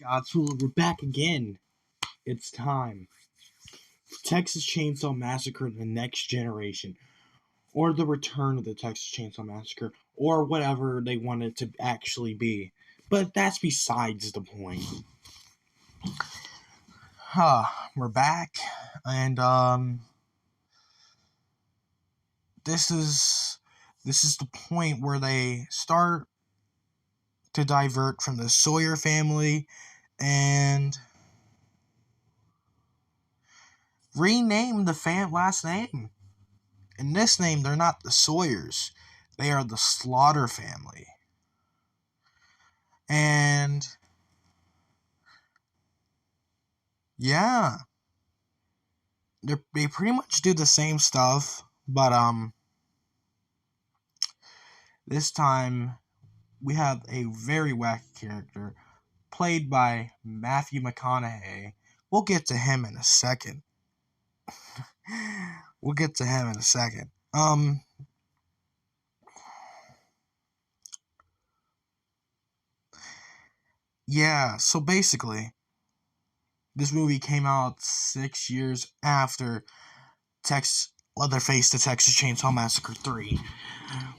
Godzilla, we're back again. It's time. Texas Chainsaw Massacre: The Next Generation, or the Return of the Texas Chainsaw Massacre, or whatever they want it to actually be. But that's besides the point. We're back, and this is the point where they start to divert from the Sawyer family and rename the last name. In this name, they're not the Sawyers. They are the Slaughter family. And yeah, they pretty much do the same stuff, but this time we have a very wacky character played by Matthew McConaughey. We'll get to him in a second. Yeah, so basically, this movie came out 6 years after Leatherface, the Texas Chainsaw Massacre 3,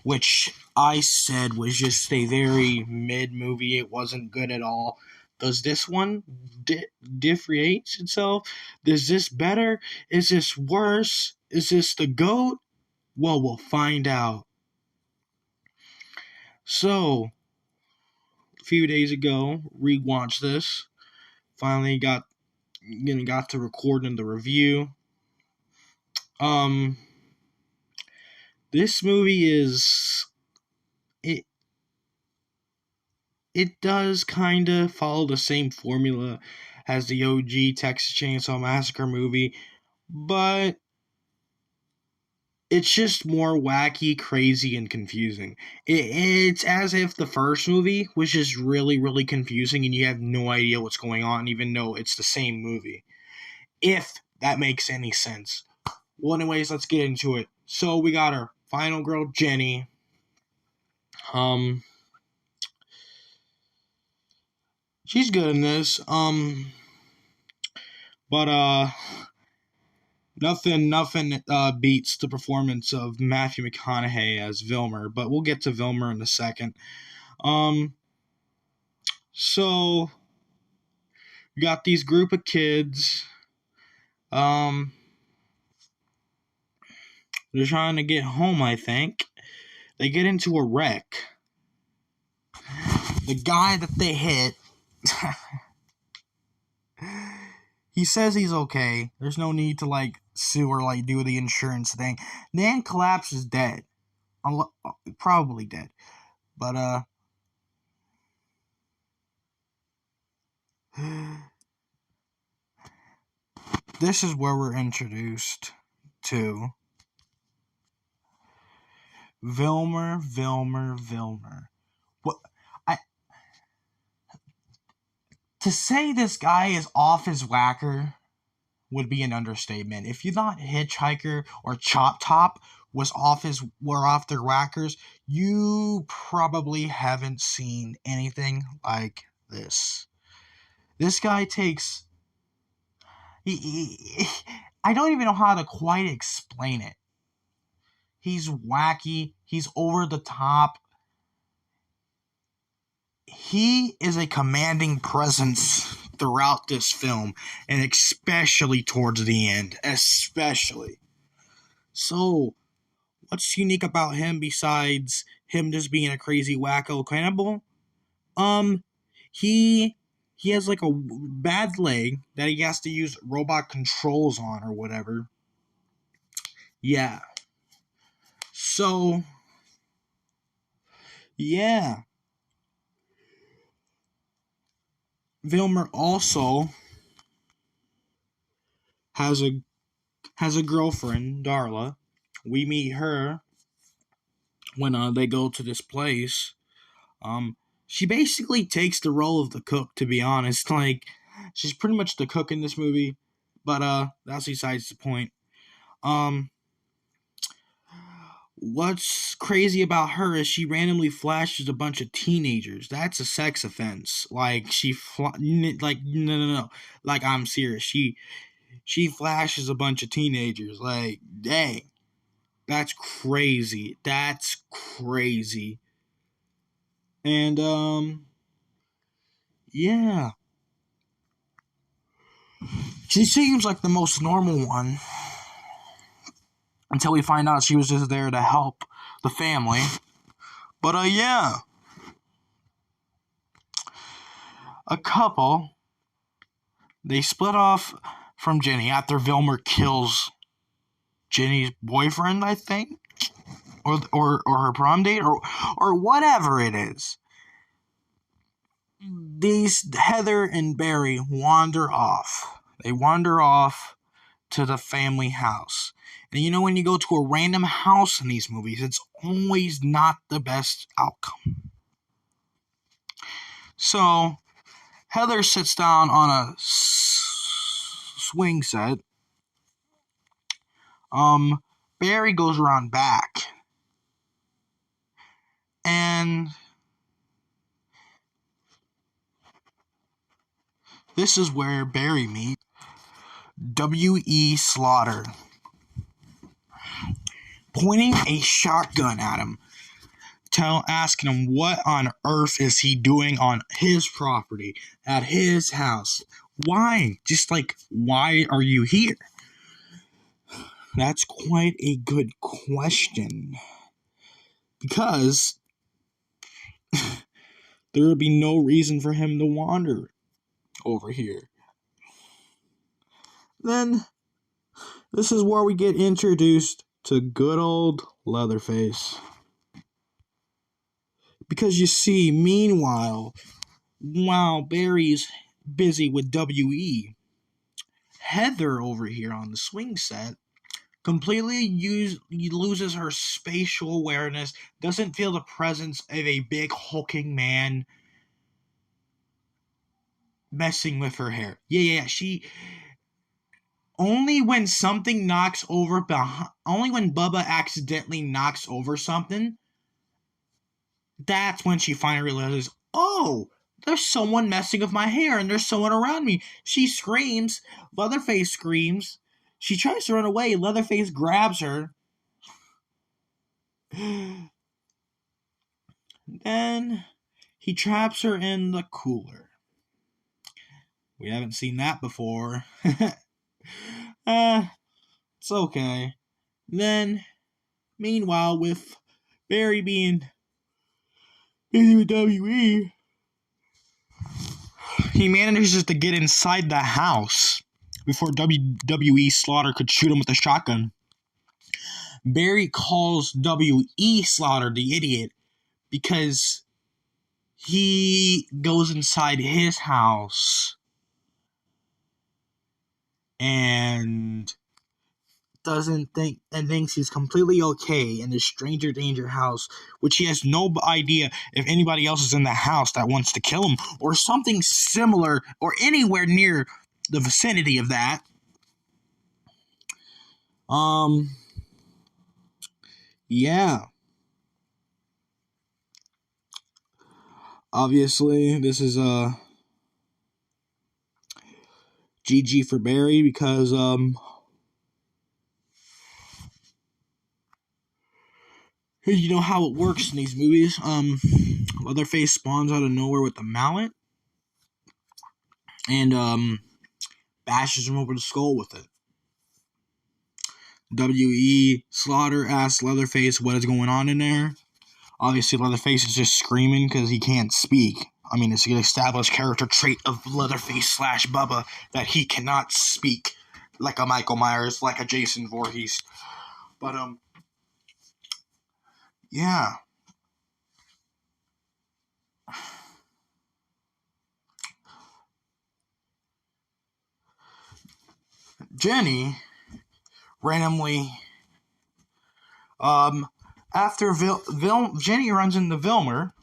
which I said was just a very mid-movie. It wasn't good at all. Does this one differentiate itself? Is this better? Is this worse? Is this the GOAT? Well, we'll find out. So, a few days ago, rewatched this. Finally got to recording the review. This movie is it does kind of follow the same formula as the OG Texas Chainsaw Massacre movie, but it's just more wacky, crazy, and confusing. It's as if the first movie was just really, really confusing and you have no idea what's going on, even though it's the same movie. If that makes any sense. Well, anyways, let's get into it. So we got our final girl, Jenny. She's good in this. But nothing beats the performance of Matthew McConaughey as Vilmer. But we'll get to Vilmer in a second. So we got these group of kids. They're trying to get home, I think. They get into a wreck. The guy that they hit, he says he's okay. There's no need to, sue or, do the insurance thing. Nan collapses dead. Probably dead. But, this is where we're introduced to Vilmer. What? To say this guy is off his whacker would be an understatement. If you thought Hitchhiker or Chop Top were off their whackers, you probably haven't seen anything like this. This guy takes... I don't even know how to quite explain it. He's wacky. He's over the top. He is a commanding presence throughout this film, and especially towards the end. Especially. So, what's unique about him besides him just being a crazy wacko cannibal? He has a bad leg that he has to use robot controls on or whatever. Yeah. So, yeah. Vilmer also has a girlfriend, Darla. We meet her when they go to this place. She basically takes the role of the cook, to be honest. She's pretty much the cook in this movie, but that's besides the point. what's crazy about her is she randomly flashes a bunch of teenagers. That's a sex offense. Like like no. Like I'm serious. She flashes a bunch of teenagers. Like dang, that's crazy. That's crazy. And yeah, she seems like the most normal one until we find out she was just there to help the family. But yeah, a couple. They split off from Jenny after Vilmer kills Jenny's boyfriend, I think, or her prom date, or whatever it is. These Heather and Barry wander off. They wander off to the family house. And you know, when you go to a random house in these movies, it's always not the best outcome. So Heather sits down on a swing set. Barry goes around back. And this is where Barry meets W.E. Slaughter, pointing a shotgun at him, asking him what on earth is he doing on his property, at his house. Why? Just like, why are you here? That's quite a good question. Because there would be no reason for him to wander over here. Then, this is where we get introduced to good old Leatherface. Because you see, meanwhile, while Barry's busy with W.E., Heather over here on the swing set completely loses her spatial awareness, doesn't feel the presence of a big hulking man messing with her hair. Yeah. She only when something knocks over only when Bubba accidentally knocks over something, that's when she finally realizes, oh, there's someone messing with my hair and there's someone around me. She screams. Leatherface screams. She tries to run away. Leatherface grabs her. Then he traps her in the cooler. We haven't seen that before. It's okay. Then, meanwhile, with Barry being busy with W.E., he manages to get inside the house before W.E. Slaughter could shoot him with a shotgun. Barry calls W.E. Slaughter the idiot because he goes inside his house and thinks he's completely okay in this stranger danger house, which he has no idea if anybody else is in the house that wants to kill him or something similar or anywhere near the vicinity of that. Yeah. Obviously, this is GG for Barry because you know how it works in these movies. Leatherface spawns out of nowhere with a mallet and bashes him over the skull with it. W.E. Slaughter asks Leatherface what is going on in there. Obviously, Leatherface is just screaming because he can't speak. I mean, it's an established character trait of Leatherface / Bubba that he cannot speak like a Michael Myers, like a Jason Voorhees. But, yeah. Jenny randomly, after Jenny runs into Vilmer,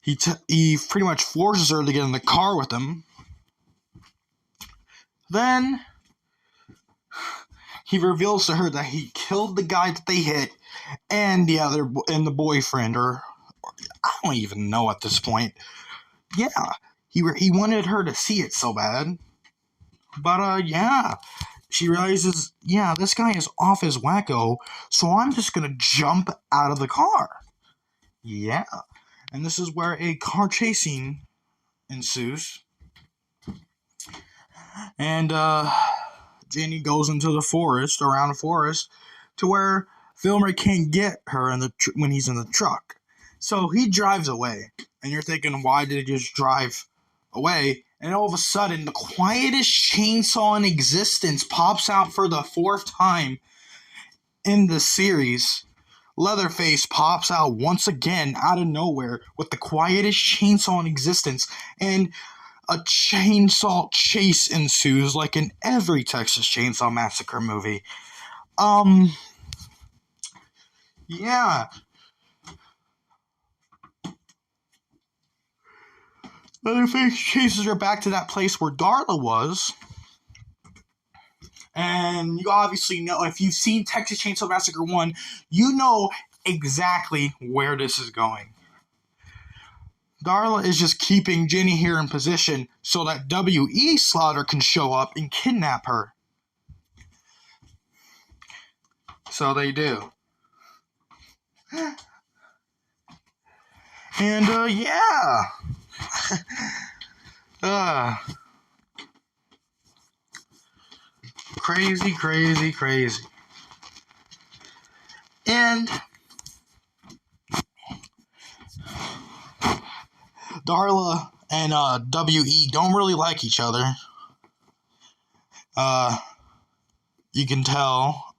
he pretty much forces her to get in the car with him. Then he reveals to her that he killed the guy that they hit and the boyfriend, or I don't even know at this point. Yeah, he wanted her to see it so bad. But yeah, she realizes, yeah, this guy is off his wacko, so I'm just gonna jump out of the car. Yeah, and this is where a car chasing ensues. And Jenny goes into the forest, around the forest, to where Filmer can't get her when he's in the truck. So he drives away, and you're thinking, why did he just drive away? And all of a sudden, the quietest chainsaw in existence pops out for the 4th time in the series. Leatherface pops out once again out of nowhere with the quietest chainsaw in existence, and a chainsaw chase ensues like in every Texas Chainsaw Massacre movie. Yeah. Leatherface chases her back to that place where Darla was. And you obviously know, if you've seen Texas Chainsaw Massacre 1, you know exactly where this is going. Darla is just keeping Jenny here in position so that W.E. Slaughter can show up and kidnap her. So they do. And, yeah. Crazy, crazy, crazy. And Darla and W.E. don't really like each other. You can tell.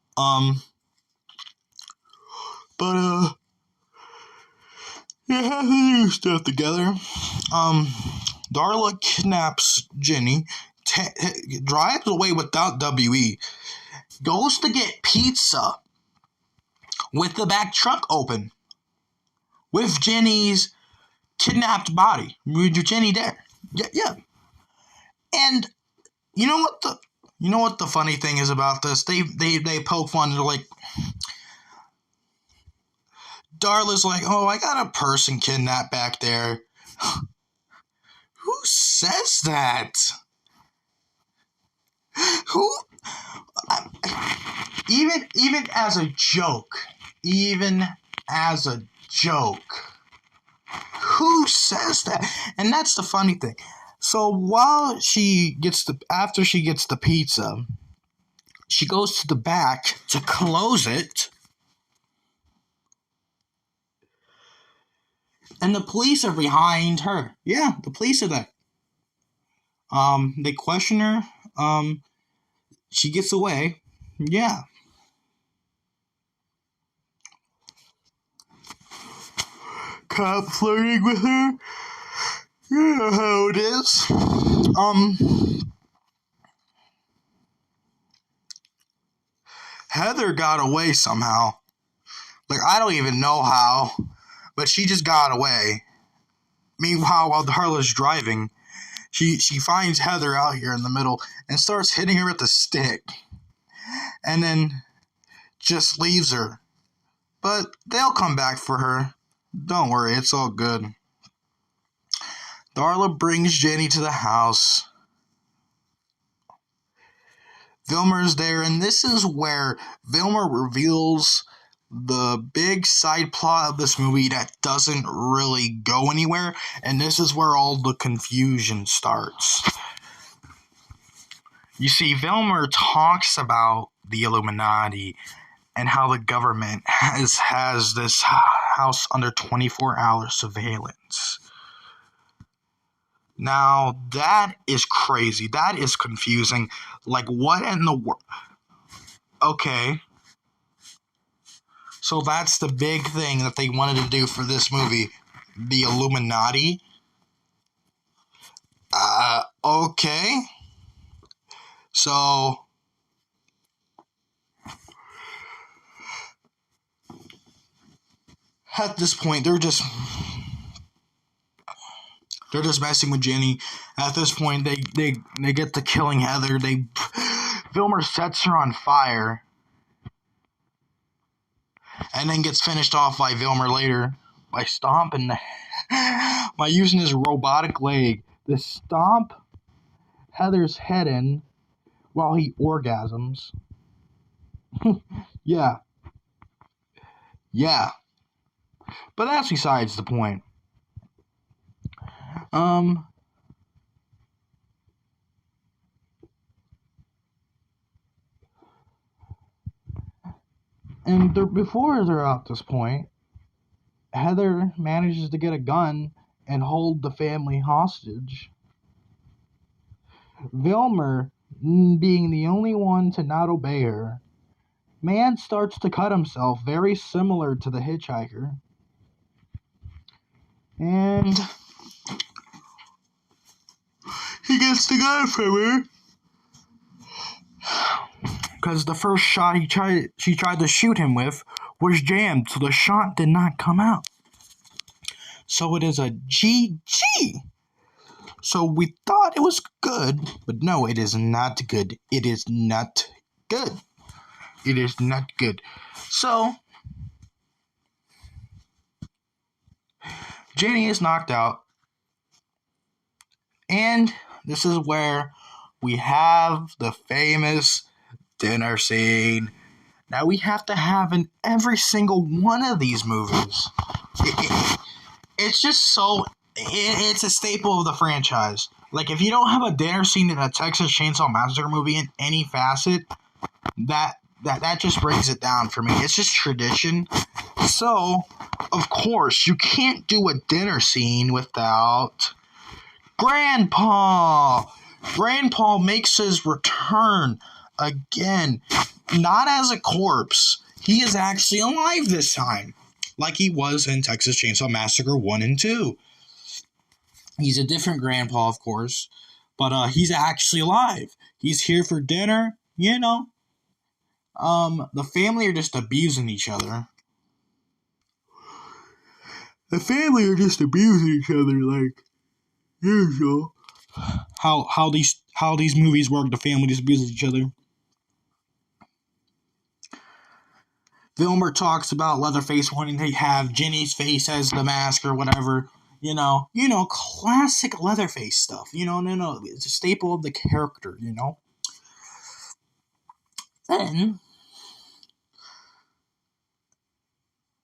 But you have to do stuff together. Darla kidnaps Jenny, drives away without W.E., goes to get pizza with the back truck open, with Jenny's kidnapped body, with Jenny there. Yeah. And you know what the funny thing is about this? They poke fun. They're like, Darla's like, oh, I got a person kidnapped back there. Who says that? Who? Even as a joke, who says that? And that's the funny thing. So after she gets the pizza, she goes to the back to close it, and the police are behind her. Yeah, the police are there. They question her. She gets away. Yeah. Cop flirting with her. You know how it is. Heather got away somehow. Like, I don't even know how, but she just got away. Meanwhile, while Darla's driving, she finds Heather out here in the middle and starts hitting her with a stick. And then just leaves her. But they'll come back for her. Don't worry, it's all good. Darla brings Jenny to the house. Vilmer's there, and this is where Vilmer reveals the big side plot of this movie that doesn't really go anywhere, and this is where all the confusion starts. You see, Vilmer talks about the Illuminati and how the government has this house under 24-hour surveillance. Now, that is crazy. That is confusing. Like, what in the world? Okay. So that's the big thing that they wanted to do for this movie. The Illuminati. Okay. So at this point, they're just messing with Jenny. At this point, they get to killing Heather. Vilmer sets her on fire. and then gets finished off by Vilmer later by stomping by using his robotic leg to stomp Heather's head in while he orgasms. Yeah. Yeah. But that's besides the point. And before they're at this point, Heather manages to get a gun and hold the family hostage. Vilmer, being the only one to not obey her, man starts to cut himself, very similar to the hitchhiker. And he gets the gun from her. Because the first shot she tried to shoot him with was jammed, so the shot did not come out. So it is a GG. So we thought it was good, but no, it is not good. It is not good. It is not good. So Jenny is knocked out, and this is where we have the famous dinner scene. Now we have to have in every single one of these movies. It's just so... It's a staple of the franchise. Like, if you don't have a dinner scene in a Texas Chainsaw Massacre movie in any facet, that just brings it down for me. It's just tradition. So, of course, you can't do a dinner scene without Grandpa. Grandpa makes his return again. Not as a corpse. He is actually alive this time. Like he was in Texas Chainsaw Massacre 1 and 2. He's a different grandpa, of course. But he's actually alive. He's here for dinner, you know. The family are just abusing each other. The family are just abusing each other like usual. How these movies work, the family just abuses each other. Vilmer talks about Leatherface wanting to have Jenny's face as the mask or whatever. You know, classic Leatherface stuff. No, it's a staple of the character, Then,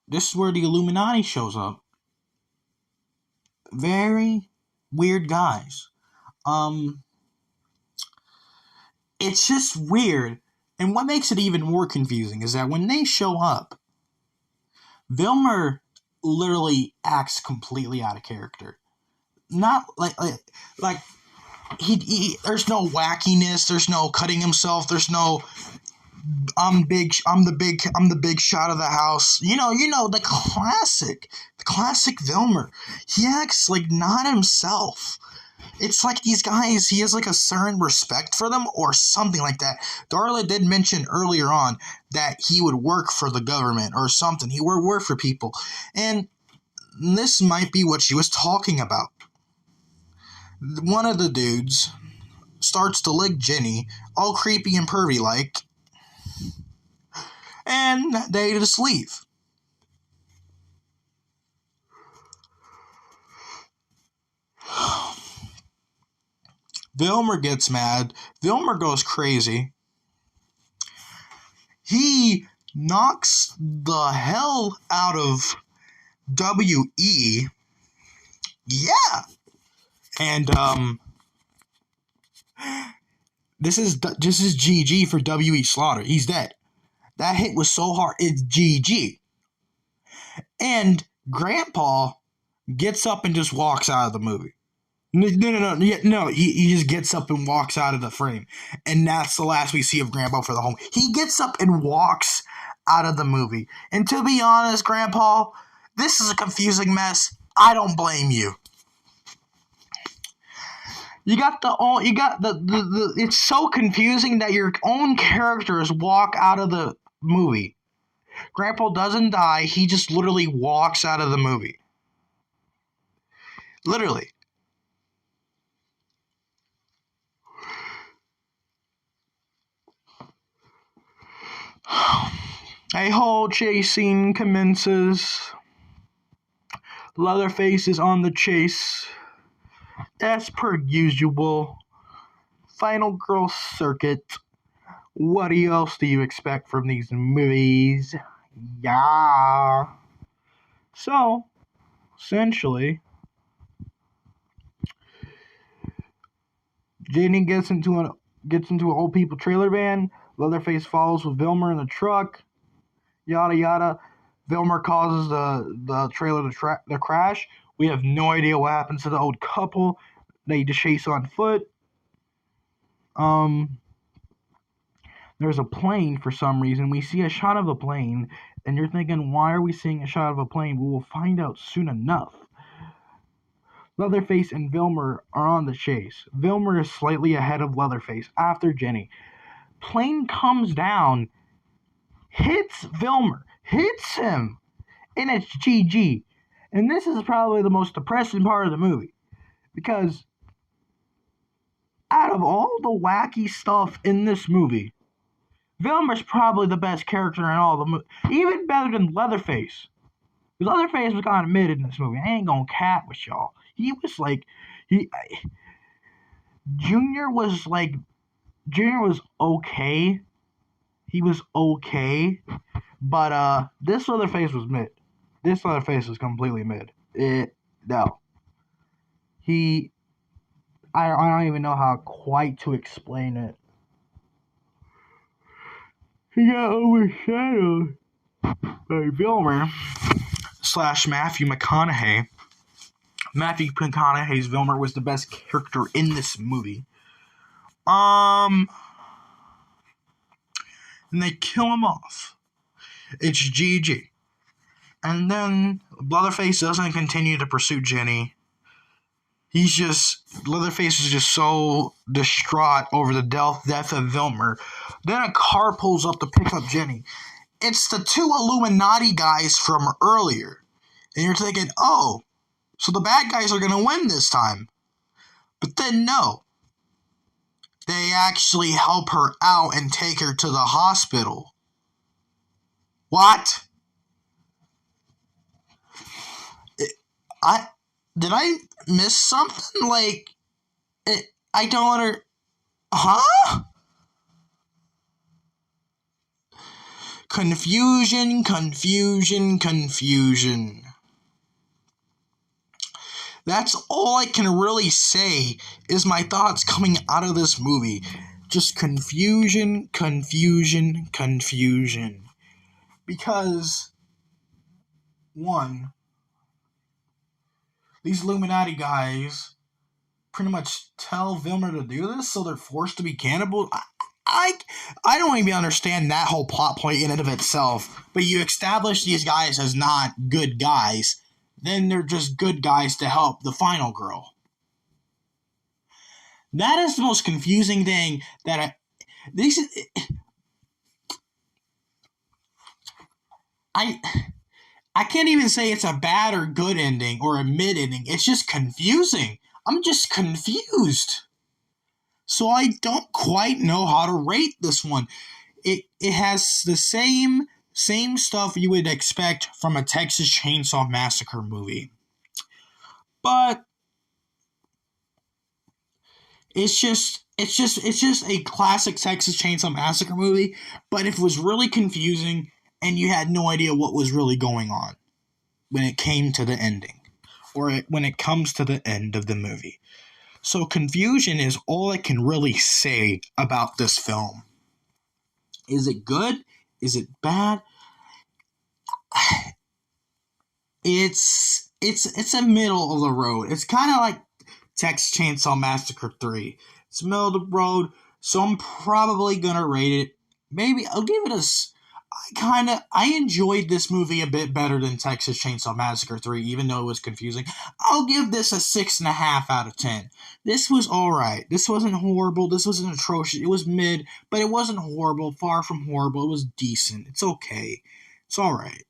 this is where the Illuminati shows up. Very weird guys. It's just weird. And what makes it even more confusing is that when they show up, Vilmer literally acts completely out of character. Not like he there's no wackiness, there's no cutting himself, there's no I'm the big shot of the house. The classic Vilmer. He acts like not himself. It's like these guys, he has like a certain respect for them or something like that. Darla did mention earlier on that he would work for the government or something. He would work for people. And this might be what she was talking about. One of the dudes starts to lick Jenny, all creepy and pervy like, and they just leave. Vilmer gets mad. Vilmer goes crazy. He knocks the hell out of W.E. Yeah. And, this is GG for W.E. Slaughter. He's dead. That hit was so hard. It's GG. And Grandpa gets up and just walks out of the movie. No. He just gets up and walks out of the frame. And that's the last we see of Grandpa for the home. He gets up and walks out of the movie. And to be honest, Grandpa, this is a confusing mess. I don't blame you. It's so confusing that your own characters walk out of the movie. Grandpa doesn't die, he just literally walks out of the movie. Literally. A whole chase scene commences. Leatherface is on the chase. As per usual. Final girl circuit. What else do you expect from these movies? Yeah. So, essentially, Jenny gets into an old people trailer van. Leatherface follows with Vilmer in the truck. Yada yada. Vilmer causes the trailer to crash. We have no idea what happens to the old couple. They just chase on foot. There's a plane for some reason. We see a shot of a plane, and you're thinking, why are we seeing a shot of a plane? We will find out soon enough. Leatherface and Vilmer are on the chase. Vilmer is slightly ahead of Leatherface after Jenny. Plane comes down, hits Vilmer, hits him, and it's GG. And this is probably the most depressing part of the movie, because out of all the wacky stuff in this movie, Vilmer's probably the best character in all the movie, even better than Leatherface. Because Leatherface was kind of mid in this movie. I ain't gonna cap with y'all. He was like, Junior was okay. He was okay, but this Leatherface was mid. This Leatherface was completely mid. No. I don't even know how quite to explain it. He got overshadowed by Vilmer / Matthew McConaughey. Matthew McConaughey's Vilmer was the best character in this movie. And they kill him off. It's GG. And then Leatherface doesn't continue to pursue Jenny. Leatherface is just so distraught over the death of Vilmer. Then a car pulls up to pick up Jenny. It's the two Illuminati guys from earlier. And you're thinking, oh, so the bad guys are going to win this time. But then no. They actually help her out and take her to the hospital. What? Did I miss something? I don't huh? Confusion. That's all I can really say is my thoughts coming out of this movie. Just confusion. Because, one, these Illuminati guys pretty much tell Vilmer to do this, so they're forced to be cannibals. I don't even understand that whole plot point in and of itself. But you establish these guys as not good guys, then they're just good guys to help the final girl. That is the most confusing thing that I can't even say it's a bad or good ending or a mid ending. It's just confusing. I'm just confused. So I don't quite know how to rate this one. It has the same stuff you would expect from a Texas Chainsaw Massacre movie. But it's just a classic Texas Chainsaw Massacre movie, but it was really confusing and you had no idea what was really going on when it came to the ending, or when it comes to the end of the movie. So confusion is all I can really say about this film. Is it good? Is it bad? It's a middle of the road. It's kind of like Texas Chainsaw Massacre 3. It's middle of the road, so I'm probably gonna rate it. Maybe I'll give it I enjoyed this movie a bit better than Texas Chainsaw Massacre 3, even though it was confusing. I'll give this a 6.5 out of 10. This was alright. This wasn't horrible. This wasn't atrocious. It was mid, but it wasn't horrible. Far from horrible. It was decent. It's okay. It's alright.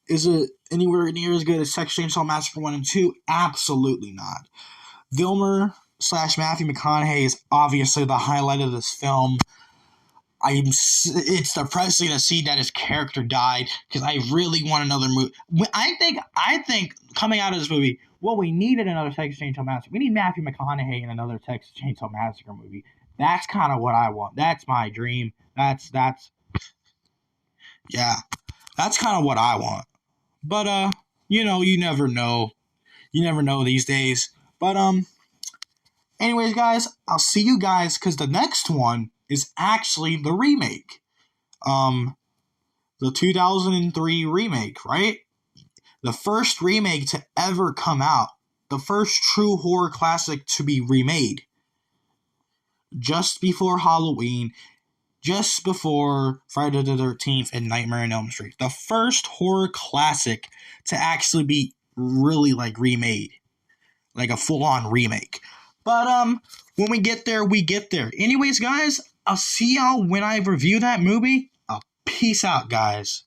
Is it anywhere near as good as Texas Chainsaw Massacre 1 and 2? Absolutely not. Vilmer / Matthew McConaughey is obviously the highlight of this film. It's depressing to see that his character died because I really want another movie. I think coming out of this movie, well, we needed another Texas Chainsaw Massacre. We need Matthew McConaughey in another Texas Chainsaw Massacre movie. That's kind of what I want. That's my dream. Yeah, that's kind of what I want. But you never know. You never know these days. But anyways, guys, I'll see you guys because the next one is actually the remake. The 2003 remake, right? The first remake to ever come out. The first true horror classic to be remade. Just before Halloween, just before Friday the 13th and Nightmare on Elm Street. The first horror classic to actually be really remade. Like a full-on remake. But when we get there, we get there. Anyways, guys, I'll see y'all when I review that movie. Peace out, guys.